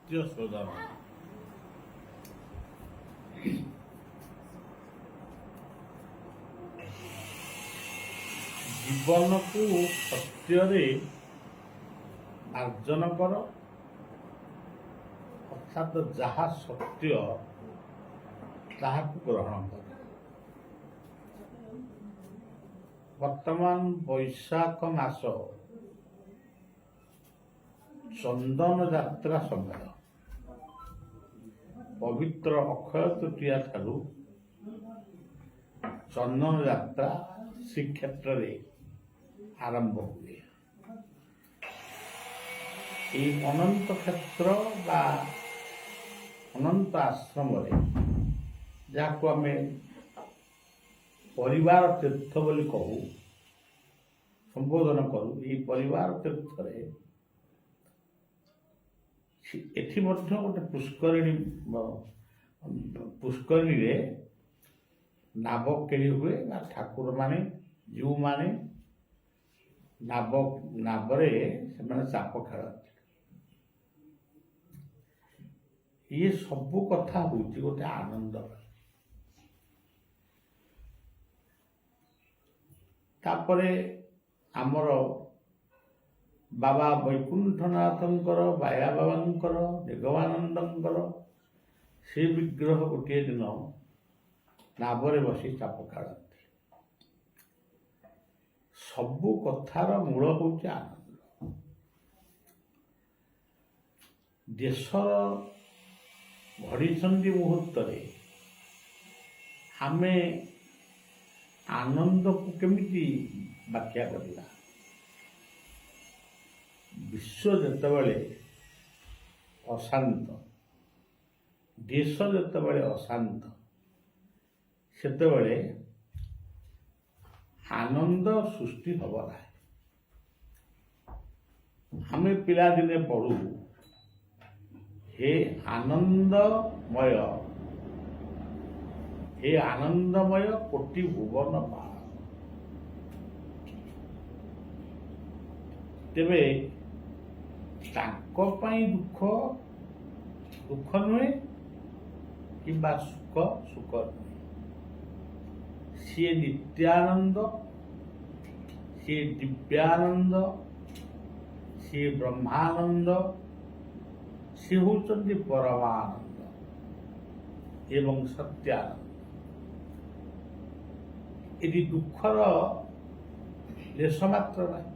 ସତ୍ୟ ଶୋଧନ। ଜୀବନକୁ ସତ୍ୟରେ ମାର୍ଜନ କର, ଅର୍ଥାତ୍ ଯାହା ସତ୍ୟ ତାହାକୁ ଗ୍ରହଣ କର। ବର୍ତ୍ତମାନ ବୈଶାଖ ମାସ ଚନ୍ଦନ ଯାତ୍ରା ସମୟ। ପବିତ୍ର ଅକ୍ଷୟ ତୃତୀୟା ଠାରୁ ଚନ୍ଦନ ଯାତ୍ରା ଶ୍ରୀକ୍ଷେତ୍ରରେ ଆରମ୍ଭ ହୁଏ। ଏହି ଅନନ୍ତ କ୍ଷେତ୍ର ବା ଅନନ୍ତ ଆଶ୍ରମରେ, ଯାହାକୁ ଆମେ ପରିବାର ତୀର୍ଥ ବୋଲି କହୁ, ସମ୍ବୋଧନ କରୁ, ଏହି ପରିବାର ତୀର୍ଥରେ ଏଠି ମଧ୍ୟ ଗୋଟେ ପୁଷ୍କରିଣୀରେ ନାବ କେଳି ହୁଏ ବା ଠାକୁରମାନେ ଯେଉଁମାନେ ନାବରେ ସେମାନେ ଚାପ ଖେଳନ୍ତି। ଇଏ ସବୁ କଥା ହଉଛି ଗୋଟେ ଆନନ୍ଦ। ତାପରେ ଆମର ବାବା ବୈକୁଣ୍ଠନାଥଙ୍କର, ବାୟା ବାବାଙ୍କର, ନିଗମାନନ୍ଦଙ୍କର ସେ ବିଗ୍ରହ ଗୋଟିଏ ଦିନ ନାବରେ ବସି ଚାପ ଖେଳନ୍ତି। ସବୁ କଥାର ମୂଳ ହେଉଛି ଆନନ୍ଦ। ଦେଶର ଘଡ଼ିସନ୍ଧି ମୁହୂର୍ତ୍ତରେ ଆମେ ଆନନ୍ଦକୁ କେମିତି ବ୍ୟାଖ୍ୟା କରିବା? ବିଶ୍ୱ ଯେତେବେଳେ ଅଶାନ୍ତ, ଦେଶ ଯେତେବେଳେ ଅଶାନ୍ତ, ସେତେବେଳେ ଆନନ୍ଦ ସୃଷ୍ଟି ହେବ ନାହିଁ। ଆମେ ପିଲାଦିନେ ପଢ଼ୁ, ହେ ଆନନ୍ଦମୟ, ହେ ଆନନ୍ଦମୟ କୋଟି ଭୁବନ ପାଳ। ତେବେ ତାଙ୍କ ପାଇଁ ଦୁଃଖ ନୁହେଁ କିମ୍ବା ସୁଖ ନୁହେଁ। ସିଏ ନିତ୍ୟାନନ୍ଦ, ସିଏ ଦିବ୍ୟାନନ୍ଦ, ସିଏ ବ୍ରହ୍ମାନନ୍ଦ, ସିଏ ହେଉଛନ୍ତି ପରମାନନ୍ଦ ଏବଂ ସତ୍ୟାନନ୍ଦ। ଏଠି ଦୁଃଖର ଲେଶ ମାତ୍ର ନାହିଁ।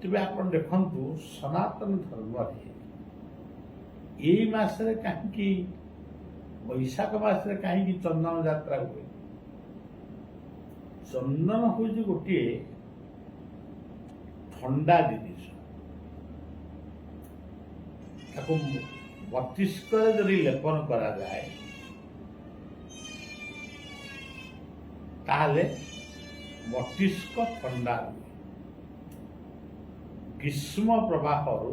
ତେବେ ଆପଣ ଦେଖନ୍ତୁ, ସନାତନ ଧର୍ମରେ ଏଇ ମାସରେ କାହିଁକି, ବୈଶାଖ ମାସରେ କାହିଁକି ଚନ୍ଦନ ଯାତ୍ରା ହୁଏ? ଚନ୍ଦନ ହେଉଛି ଗୋଟିଏ ଥଣ୍ଡା ଜିନିଷ। ତାକୁ ମସ୍ତିଷ୍କରେ ଯଦି ଲେପନ କରାଯାଏ ତାହେଲେ ମସ୍ତିଷ୍କ ଥଣ୍ଡା ହୁଏ। ଗ୍ରୀଷ୍ମ ପ୍ରବାହରୁ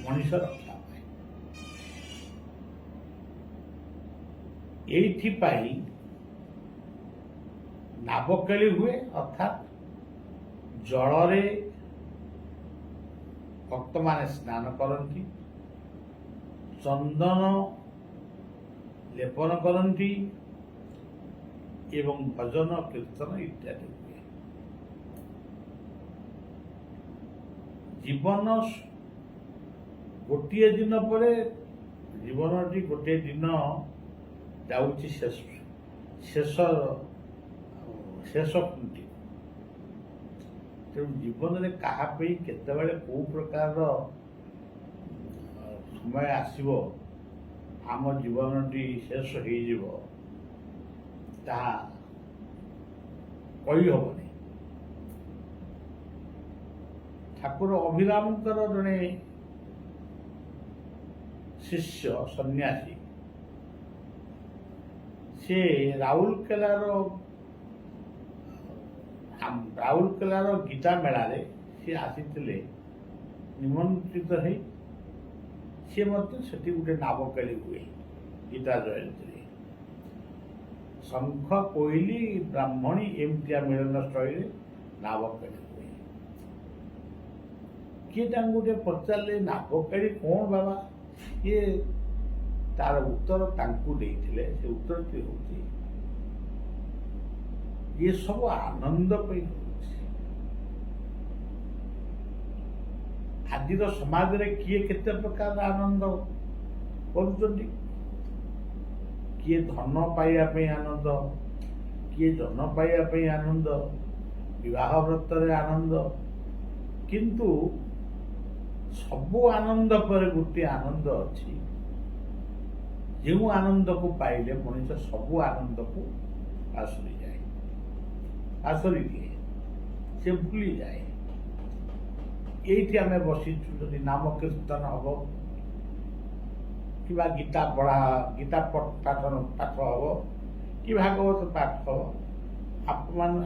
ମଣିଷ ରକ୍ଷା ପାଏ। ଏଇଥିପାଇଁ ନାବକେଳି ହୁଏ, ଅର୍ଥାତ୍ ଜଳରେ ଭକ୍ତମାନେ ସ୍ନାନ କରନ୍ତି, ଚନ୍ଦନ ଲେପନ କରନ୍ତି ଏବଂ ଭଜନ କୀର୍ତ୍ତନ ଇତ୍ୟାଦି ହୁଏ। ଜୀବନ ଗୋଟିଏ ଦିନ ପରେ, ଜୀବନଟି ଗୋଟିଏ ଦିନ ଯାଉଛି ଶେଷ ଖୁଣ୍ଟି। ତେଣୁ ଜୀବନରେ କାହା ପାଇଁ କେତେବେଳେ କୋଉ ପ୍ରକାରର ସମୟ ଆସିବ, ଆମ ଜୀବନଟି ଶେଷ ହେଇଯିବ, ତାହା କହିହେବନି। ଠାକୁର ଅଭିରାମଙ୍କର ଜଣେ ଶିଷ୍ୟ ସନ୍ନ୍ୟାସୀ, ସେ ରାଉରକେଲାର ଗୀତା ମେଳାରେ ସେ ଆସିଥିଲେ ନିମନ୍ତ୍ରିତ ହେଇ। ସେ ମଧ୍ୟ ସେଠି ଗୋଟେ ନାବକେଳି ହୁଏ ଗୀତା ଜୟନ୍ତୀରେ। ଶଙ୍ଖ, କୋଇଲି, ବ୍ରାହ୍ମଣୀ ଏମିତିଆ ମିଳନ ସ୍ଥଳୀରେ ନାବକେଳି ହୁଏ। କିଏ ତାଙ୍କୁ ଗୋଟେ ପଚାରିଲେ ନାବକାଳୀ କ'ଣ ବାବା, ସିଏ ତାର ଉତ୍ତର ତାଙ୍କୁ ଦେଇଥିଲେ। ସେ ଉତ୍ତରଟି ହେଉଛି ଇଏ ସବୁ ଆନନ୍ଦ ପାଇଁ ହେଉଛି। ଆଜିର ସମାଜରେ କିଏ କେତେ ପ୍ରକାର ଆନନ୍ଦ କରୁଛନ୍ତି। କିଏ ଧନ ପାଇବା ପାଇଁ ଆନନ୍ଦ, କିଏ ଜନ ପାଇବା ପାଇଁ ଆନନ୍ଦ, ବିବାହ ବ୍ରତରେ ଆନନ୍ଦ। କିନ୍ତୁ ସବୁ ଆନନ୍ଦ ପରେ ଗୋଟିଏ ଆନନ୍ଦ ଅଛି, ଯେଉଁ ଆନନ୍ଦକୁ ପାଇଲେ ମଣିଷ ସବୁ ଆନନ୍ଦକୁ ପାସୋରିଯାଏ, ପାସୋରି ଦିଏ, ସେ ଭୁଲିଯାଏ। ଏଇଠି ଆମେ ବସିଛୁ, ଯଦି ନାମ କୀର୍ତ୍ତନ ହବ କିମ୍ବା ଗୀତା ପଢ଼ା, ଗୀତା ପାଠ ହବ କି ଭାଗବତ ପାଠ ହବ,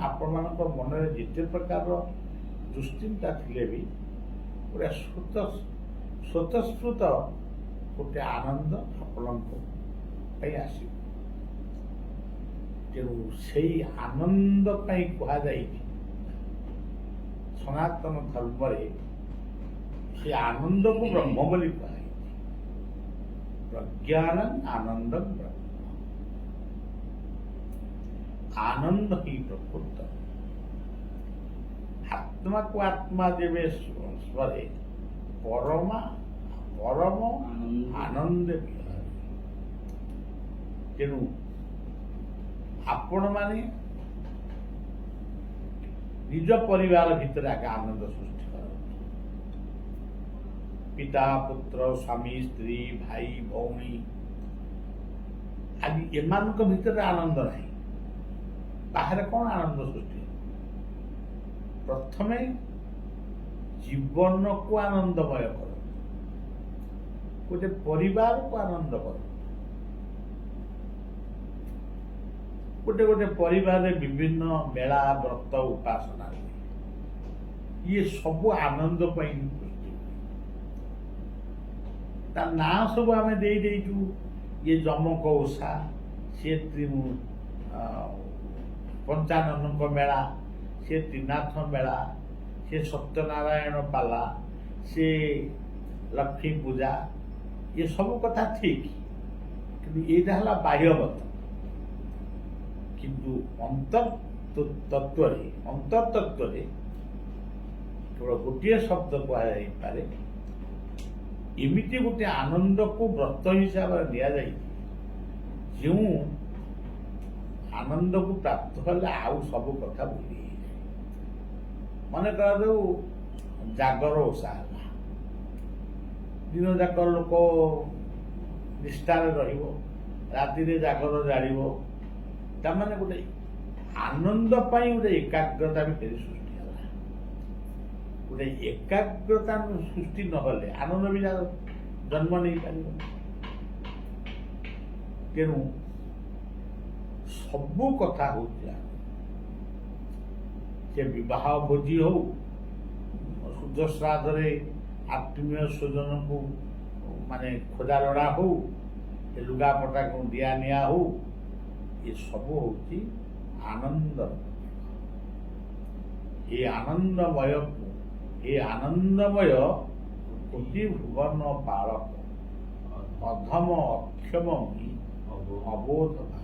ଆପଣମାନଙ୍କ ମନରେ ଯେତେ ପ୍ରକାରର ଦୁଶ୍ଚିନ୍ତା ଥିଲେ ବି ଗୋଟେ ସ୍ୱତଃସ୍ଫୂର୍ତ୍ତ ଗୋଟେ ଆନନ୍ଦ ଆପଣଙ୍କ ପାଇଁ ଆସିବ। ତେଣୁ ସେଇ ଆନନ୍ଦ ପାଇଁ କୁହାଯାଇଛି ସନାତନ ଧର୍ମରେ, ସେ ଆନନ୍ଦକୁ ବ୍ରହ୍ମ ବୋଲି କୁହାଯାଇଛି। ପ୍ରଜ୍ଞାନ ଆନନ୍ଦ ବ୍ରହ୍ମ, ଆନନ୍ଦ ହିଁ ପ୍ରକୃତ। ଆତ୍ମାକୁ ଆତ୍ମା ଯେବେ ସ୍ମରେ ପରମ ଆନନ୍ଦ ବିହାର। ତେଣୁ ଆପଣମାନେ ନିଜ ପରିବାର ଭିତରେ ଆଗେ ଆନନ୍ଦ ସୃଷ୍ଟି କରନ୍ତୁ। ପିତା ପୁତ୍ର, ସ୍ୱାମୀ ସ୍ତ୍ରୀ, ଭାଇ ଭଉଣୀ, ଆଜି ଏମାନଙ୍କ ଭିତରେ ଆନନ୍ଦ ନାହିଁ, ବାହାରେ କ'ଣ ଆନନ୍ଦ ସୃଷ୍ଟି? ପ୍ରଥମେ ଜୀବନକୁ ଆନନ୍ଦମୟ କର, ଗୋଟେ ପରିବାରକୁ ଆନନ୍ଦ କର। ଗୋଟେ ପରିବାରରେ ବିଭିନ୍ନ ମେଳା ବ୍ରତ ଉପାସନା ହୁଏ, ଇଏ ସବୁ ଆନନ୍ଦ ପାଇଁ ସୃଷ୍ଟି ହୁଏ। ତା ନାଁ ସବୁ ଆମେ ଦେଇଛୁ, ଇଏ ଯମକ ଓଷା, ସିଏ ପଞ୍ଚାନନଙ୍କ ମେଳା, ସେ ତ୍ରିନାଥ ମେଳା, ସେ ସତ୍ୟନାରାୟଣ ପାଲା, ସେ ଲକ୍ଷ୍ମୀ ପୂଜା, ଏ ସବୁ କଥା ଠିକ୍, କିନ୍ତୁ ଏଇଟା ହେଲା ବାହ୍ୟଗତ। କିନ୍ତୁ ଅନ୍ତର୍ତତ୍ତ୍ୱରେ କେବଳ ଗୋଟିଏ ଶବ୍ଦ କୁହାଯାଇପାରେ, ଏମିତି ଗୋଟେ ଆନନ୍ଦକୁ ବ୍ରତ ହିସାବରେ ନିଆଯାଇଛି, ଯେଉଁ ଆନନ୍ଦକୁ ପ୍ରାପ୍ତ ହେଲେ ଆଉ ସବୁ କଥା ଭୁଲି ହେଇଯାଏ। ମନେ କରାଯାଉ ଜାଗର ଓଷା ହେଲା, ଦିନ ଯାକ ଲୋକ ନିଷ୍ଠାରେ ରହିବ, ରାତିରେ ଜାଗର ଜାଳିବ, ତାମାନେ ଗୋଟେ ଆନନ୍ଦ ପାଇଁ ଗୋଟେ ଏକାଗ୍ରତା ଭିତରେ ସୃଷ୍ଟି ହେଲା। ଗୋଟେ ଏକାଗ୍ରତା ସୃଷ୍ଟି ନହେଲେ ଆନନ୍ଦ ବି ଜନ୍ମ ନେଇପାରିବ। ତେଣୁ ସବୁ କଥା ହଉଛି, ସେ ବିବାହ ଭୋଜି ହଉ, ଶୁଦ୍ଧ ଶ୍ରାଦ୍ଧରେ ଆତ୍ମୀୟ ସ୍ୱଜନକୁ ମାନେ ଖୋଜା ଲଡ଼ା ହଉ, ଏ ଲୁଗାପଟାକୁ ଦିଆ ନିଆ ହଉ, ଏସବୁ ହଉଛି ଆନନ୍ଦ। ଏ ଆନନ୍ଦମୟ କୋଟି ଭୁବନ ପାଳକ, ଅଧମ ଅକ୍ଷମ ଅବୋଧ ଭାରତ।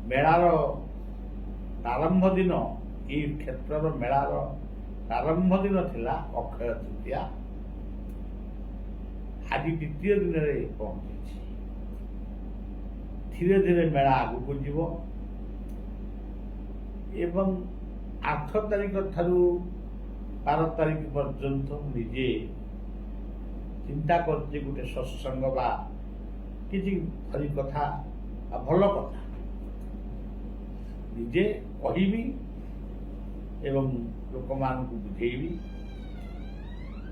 ମେଳାର ପ୍ରାରମ୍ଭ ଦିନ, ଏଇ କ୍ଷେତ୍ରର ମେଳାର ପ୍ରାରମ୍ଭ ଦିନ ଥିଲା ଅକ୍ଷୟ ତୃତୀୟା। ଆଜି ଦ୍ୱିତୀୟ ଦିନରେ ପହଞ୍ଚିଛି। ଧୀରେ ଧୀରେ ମେଳା ଆଗକୁ ଯିବ ଏବଂ 8 ତାରିଖ ଠାରୁ 12 ତାରିଖ ପର୍ଯ୍ୟନ୍ତ ନିଜେ ଚିନ୍ତା କରୁଛି ଗୋଟେ ସତ୍ସଙ୍ଗ ବା କିଛି ହରି କଥା ବା ଭଲ କଥା ନିଜେ କହିବି ଏବଂ ଲୋକମାନଙ୍କୁ ବୁଝେଇବି।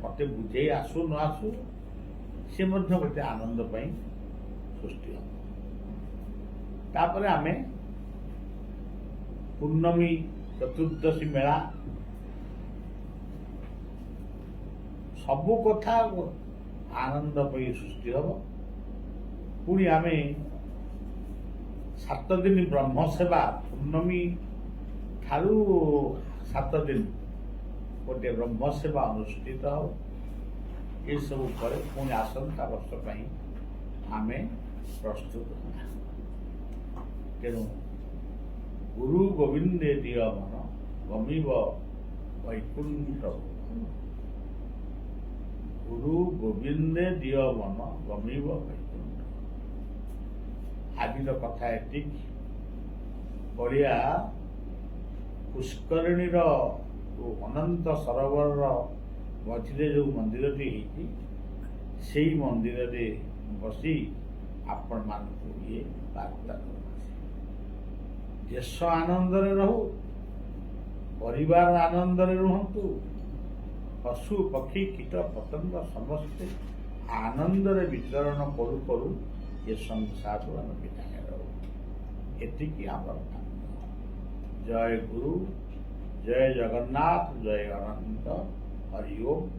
ମତେ ବୁଝେଇ ଆସୁ ନ ଆସୁ, ସେ ମଧ୍ୟ ଗୋଟେ ଆନନ୍ଦ ପାଇଁ ସୃଷ୍ଟି ହେବ। ତାପରେ ଆମେ ପୂର୍ଣ୍ଣମୀ ଚତୁର୍ଦ୍ଦଶୀ ମେଳା, ସବୁ କଥା ଆନନ୍ଦ ପାଇଁ ସୃଷ୍ଟି ହେବ। ପୁଣି ଆମେ 7 ଦିନ ବ୍ରହ୍ମ ସେବା, ପୂର୍ଣ୍ଣମୀ ଠାରୁ 7 ଦିନ गोटे ब्रह्म सेवा अनुष्ठित हो ये सब पर पुणी आसंता वर्ष आम प्रस्तुत होगा तेणु गुरु गोविंदे दिय मन गमिब वैकुंठ गुरु गोविंदे दिय मन गमिब वैकुंठ आज कथा एति बड़िया पुष्करिणी अनंत सरोवर मझे जो मंदिरटी से मंदिर रे बसी आपण मान ये वार्ता देश आनंद रहू परिवार आनंद रुहतु पशु पक्षी कीट पतंग समस्ते आनंद विचरण करू करू ये संसार आम विदाय रहू एतिकी आमर जय गुरु जय जगन्नाथ जय अनंत हरि ओम।